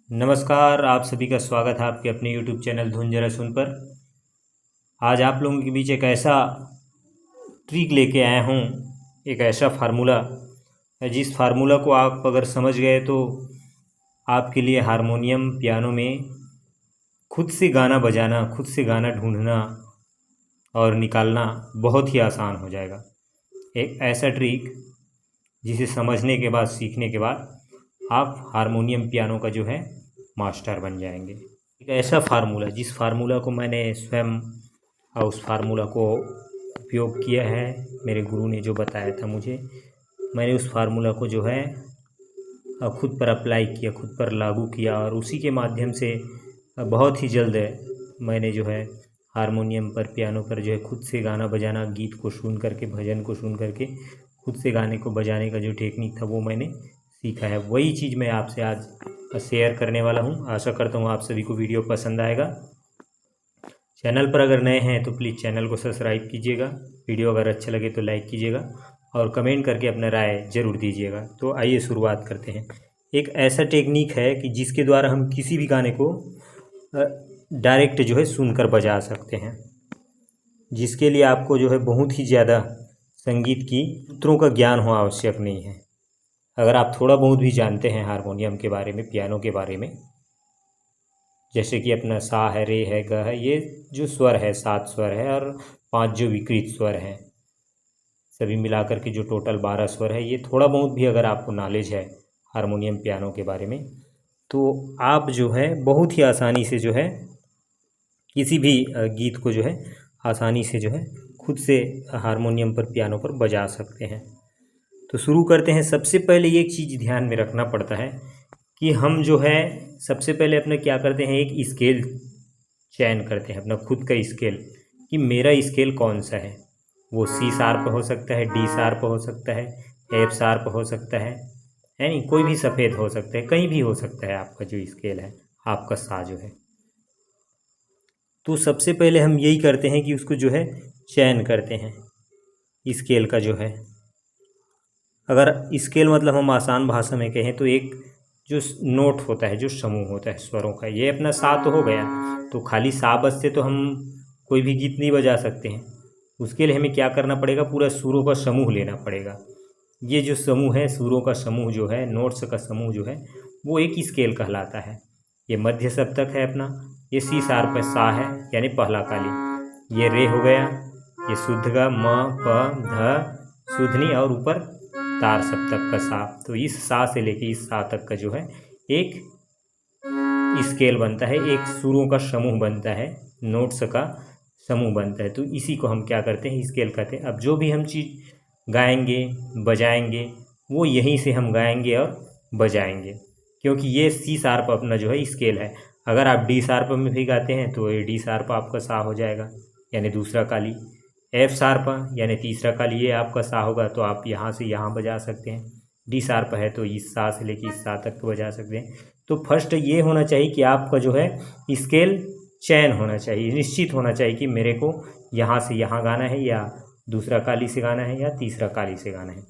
नमस्कार, आप सभी का स्वागत है आपके अपने YouTube चैनल धुन जरा सुन पर। आज आप लोगों के बीच एक ऐसा ट्रिक लेके आया हूँ, एक ऐसा फार्मूला जिस फार्मूला को आप अगर समझ गए तो आपके लिए हारमोनियम पियानो में खुद से गाना बजाना, खुद से गाना ढूंढना और निकालना बहुत ही आसान हो जाएगा। एक ऐसा ट्रिक जिसे समझने के बाद, सीखने के बाद आप हारमोनियम पियानो का जो है मास्टर बन जाएंगे। एक ऐसा फार्मूला जिस फार्मूला को मैंने स्वयं उस फार्मूला को उपयोग किया है, मेरे गुरु ने जो बताया था मुझे, मैंने उस फार्मूला को जो है खुद पर अप्लाई किया, खुद पर लागू किया और उसी के माध्यम से बहुत ही जल्द मैंने जो है हारमोनियम पर, पियानो पर जो है खुद से गाना बजाना, गीत को सुन करके, भजन को सुन करके खुद से गाने को बजाने का जो टेक्निक था वो मैंने सीखा है। वही चीज़ मैं आपसे आज शेयर करने वाला हूँ। आशा करता हूँ आप सभी को वीडियो पसंद आएगा। चैनल पर अगर नए हैं तो प्लीज़ चैनल को सब्सक्राइब कीजिएगा। वीडियो अगर अच्छा लगे तो लाइक कीजिएगा और कमेंट करके अपना राय ज़रूर दीजिएगा। तो आइए शुरुआत करते हैं। एक ऐसा टेक्निक है कि जिसके द्वारा हम किसी भी गाने को डायरेक्ट जो है सुनकर बजा सकते हैं, जिसके लिए आपको जो है बहुत ही ज़्यादा संगीत की सूत्रों का ज्ञान हो आवश्यक नहीं है। अगर आप थोड़ा बहुत भी जानते हैं हारमोनियम के बारे में, पियानो के बारे में, जैसे कि अपना सा है, रे है, ग है, ये जो स्वर है 7 स्वर है और 5 जो विकृत स्वर हैं, सभी मिलाकर के जो टोटल 12 स्वर है, ये थोड़ा बहुत भी अगर आपको नॉलेज है हारमोनियम पियानो के बारे में, तो आप जो है बहुत ही आसानी से जो है किसी भी गीत को जो है आसानी से जो है खुद से हारमोनियम पर, पियानो पर बजा सकते हैं। तो शुरू करते हैं। सबसे पहले एक चीज़ ध्यान में रखना पड़ता है कि हम जो है सबसे पहले अपने क्या करते हैं, एक स्केल चयन करते हैं, अपना खुद का स्केल, कि मेरा स्केल कौन सा है। वो सी शार्प हो सकता है, डी शार्प हो सकता है, एफ शार्प हो सकता है नहीं, कोई भी सफ़ेद हो सकता है, कहीं भी हो सकता है आपका जो स्केल है, आपका सा जो है। तो सबसे पहले हम यही करते हैं कि उसको जो है चयन करते हैं स्केल का जो है। अगर स्केल मतलब हम आसान भाषा में कहें तो एक जो नोट होता है, जो समूह होता है स्वरों का, ये अपना सा तो हो गया। तो खाली सा बस से तो हम कोई भी गीत नहीं बजा सकते हैं। उसके लिए हमें क्या करना पड़ेगा, पूरा सुरों का समूह लेना पड़ेगा। ये जो समूह है, सुरों का समूह जो है, नोट्स का समूह जो है, वो एक स्केल कहलाता है। ये मध्य सप्तक है अपना, ये सी शार्प सा है यानी पहला काली, ये रे हो गया, ये शुद्ध का म प ध शुद्धनी और ऊपर तार सप्तक का सा। तो इस सा से लेके इस सा तक का जो है एक स्केल बनता है, एक सुरों का समूह बनता है, नोट्स का समूह बनता है। तो इसी को हम क्या करते हैं, स्केल कहते हैं। अब जो भी हम चीज़ गाएंगे, बजाएंगे, वो यहीं से हम गाएंगे और बजाएंगे, क्योंकि ये सी शार्प अपना जो है स्केल है। अगर आप डी शार्प में भी गाते हैं तो ये डी शार्प आपका सा हो जाएगा यानी दूसरा काली। एफ शार्प यानी तीसरा काली, ये आपका सा होगा तो आप यहाँ से यहाँ बजा सकते हैं। डी शार्प है तो इस सा से लेके इस सा तक बजा सकते हैं। तो फर्स्ट ये होना चाहिए कि आपका जो है स्केल चयन होना चाहिए, निश्चित होना चाहिए कि मेरे को यहाँ से यहाँ गाना है, या दूसरा काली से गाना है, या तीसरा काली से गाना है।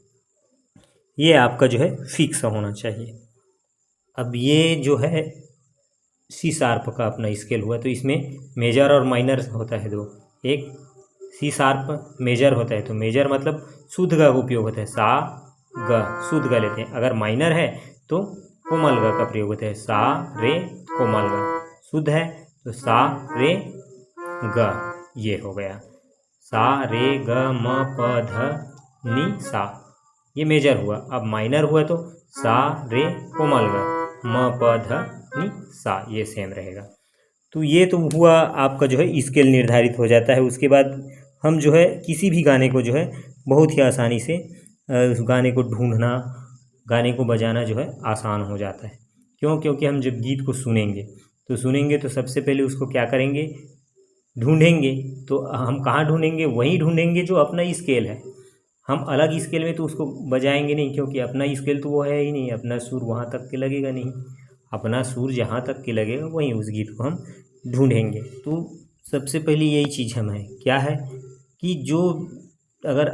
ये आपका जो है फिक्स होना चाहिए। अब ये जो है सी शार्प का अपना स्केल हुआ, तो इसमें मेजर और माइनर होता है दो। एक सी शार्प मेजर होता है, तो मेजर मतलब शुद्ध ग का उपयोग होता है, सा ग शुद्ध ग लेते हैं। अगर माइनर है तो कोमल ग का प्रयोग होता है, सा रे कोमल ग। शुद्ध है तो सा रे ग, ये हो गया सा रे ग म प ध नि सा, ये मेजर हुआ। अब माइनर हुआ तो सा रे कोमल ग म प ध नि सा, ये सेम रहेगा। तो ये तो हुआ आपका जो है स्केल निर्धारित हो जाता है। उसके बाद हम जो है किसी भी गाने को जो है बहुत ही आसानी से उस गाने को ढूंढना, गाने को बजाना जो है आसान हो जाता है। क्यों? क्योंकि हम जब गीत को सुनेंगे तो सबसे पहले उसको क्या करेंगे, ढूंढेंगे। तो हम कहाँ ढूंढेंगे, वहीं ढूंढेंगे जो अपना स्केल है। हम अलग स्केल में तो उसको बजाएंगे नहीं, क्योंकि अपना स्केल तो वो है ही नहीं, अपना सुर वहाँ तक के लगेगा नहीं। अपना सुर जहाँ तक के लगेगा वहीं उस गीत को हम ढूंढेंगे। तो सबसे पहले यही चीज़ हमें क्या है कि जो अगर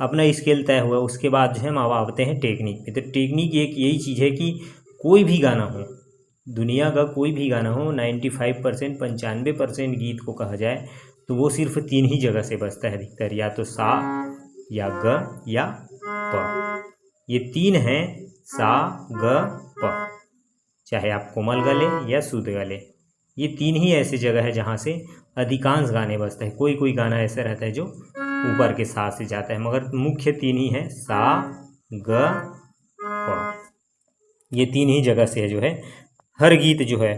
अपना स्केल तय हुआ, उसके बाद जो है हम अब आते हैं टेक्निक पे। तो टेक्निक एक यही चीज़ है कि कोई भी गाना हो, दुनिया का कोई भी गाना हो, 95% 95% गीत को कहा जाए तो वो सिर्फ 3 ही जगह से बजता है अधिकतर, या तो सा या ग या प। ये 3 हैं, सा ग प, चाहे आप कोमल गा लें या शुद्ध गा लें। ये 3 ही ऐसी जगह है जहाँ से अधिकांश गाने बजते हैं। कोई कोई गाना ऐसा रहता है जो ऊपर के सा से जाता है, मगर मुख्य 3 ही है, सा ग प। ये 3 ही जगह से है जो है हर गीत जो है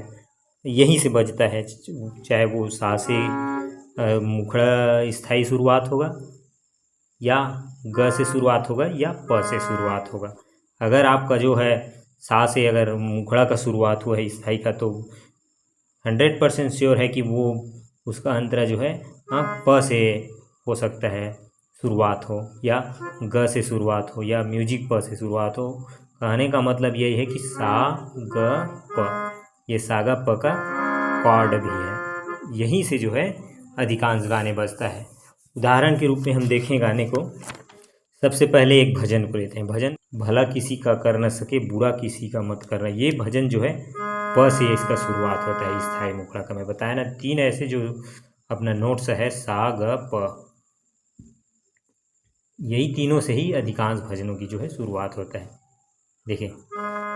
यहीं से बजता है, चाहे वो सा से मुखड़ा स्थाई शुरुआत होगा, या ग से शुरुआत होगा, या प से शुरुआत होगा। अगर आपका जो है सा से अगर मुखड़ा का शुरुआत हुआ है स्थाई का, तो 100% श्योर है कि वो उसका अंतरा जो है प से हो सकता है शुरुआत हो, या ग से शुरुआत हो, या म्यूजिक प से शुरुआत हो। कहने का मतलब यही है कि सा ग प, ये सागा प का कॉर्ड भी है, यहीं से जो है अधिकांश गाने बजता है। उदाहरण के रूप में हम देखें गाने को, सबसे पहले एक भजन को लेते हैं। भजन, भला किसी का कर न सके, बुरा किसी का मत करना। ये भजन जो है प से इसका शुरुआत होता है, स्थाई मुखड़ा का। मैं बताया ना 3 ऐसे जो अपना नोट्स है, सा ग प, यही तीनों से ही अधिकांश भजनों की जो है शुरुआत होता है। देखिए,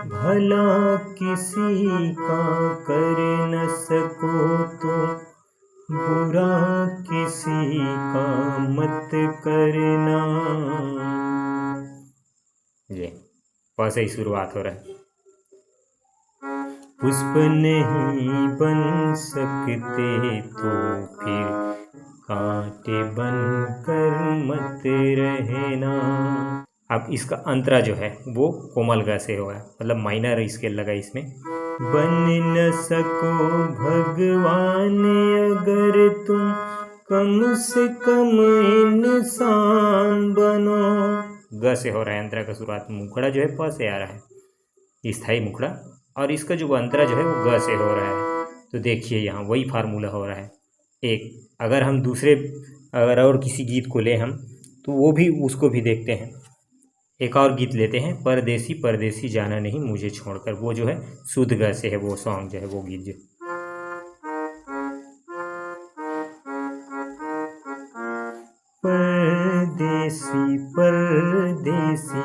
भला किसी का कर न सको तो बुरा किसी का मत करना। ये प से ही शुरुआत हो रहा है। पुष्प नहीं बन सकते तो फिर कांटे बन कर मत रहना। अब इसका अंतरा जो है वो कोमल ग से होगा, मतलब माइनर स्केल लगा इसमें। बन न सको भगवान अगर तुम कम से कम इंसान बनो। ग से हो रहा है अंतरा का शुरुआत। मुखड़ा जो है प से आ रहा है, स्थाई मुखड़ा, और इसका जो अंतरा जो है वो ग से हो रहा है। तो देखिए यहाँ वही फार्मूला हो रहा है। एक अगर हम दूसरे अगर और किसी गीत को ले हम, तो वो भी उसको भी देखते हैं। एक और गीत लेते हैं, परदेसी परदेसी जाना नहीं मुझे छोड़कर। वो जो है शुद्ध ग से है, वो सॉन्ग जो है, वो गीत जो। परदेसी परदेसी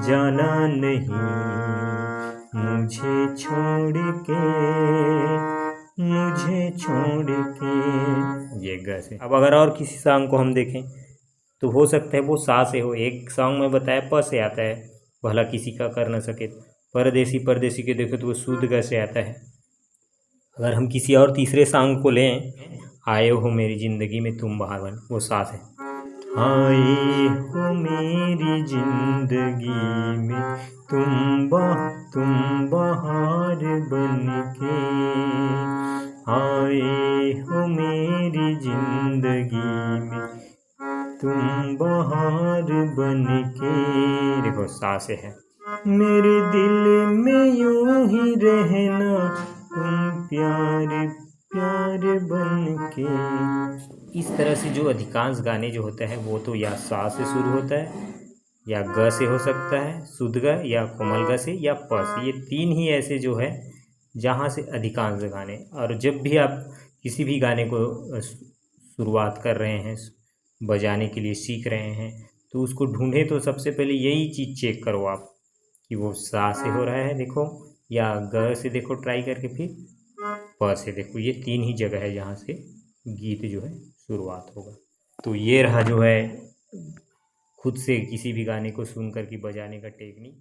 जाना नहीं मुझे छोड़ के, मुझे छोड़ के, ये ग से। अब अगर और किसी सॉन्ग को हम देखें तो हो सकता है वो सा से हो। एक सॉन्ग में बताया प से आता है, भला किसी का कर न सके। परदेसी परदेसी के देखो तो वो शुद्ध ग से आता है। अगर हम किसी और तीसरे सॉन्ग को लें, आए हो मेरी ज़िंदगी में तुम बहार बन, वो सा से। आए हो मेरी ज़िंदगी में तुम बहार बन के, आए हो मेरी ज़िंदगी में तुम बहार बन के। देखो सा से है। मेरे दिल में यूं ही रहना तुम प्यार प्यार बन के। इस तरह से जो अधिकांश गाने जो होते हैं वो तो या सा से शुरू होता है, या ग से हो सकता है शुद्ध ग, या कोमल ग से, या प से। ये 3 ही ऐसे जो है जहाँ से अधिकांश गाने। और जब भी आप किसी भी गाने को शुरुआत कर रहे हैं, बजाने के लिए सीख रहे हैं, तो उसको ढूंढे तो सबसे पहले यही चीज़ चेक करो आप कि वो सा से हो रहा है, देखो, या ग से देखो ट्राई करके, फिर प से देखो। ये 3 ही जगह है जहाँ से गीत जो है शुरुआत होगा। तो ये रहा जो है खुद से किसी भी गाने को सुन कर के बजाने का टेक्निक।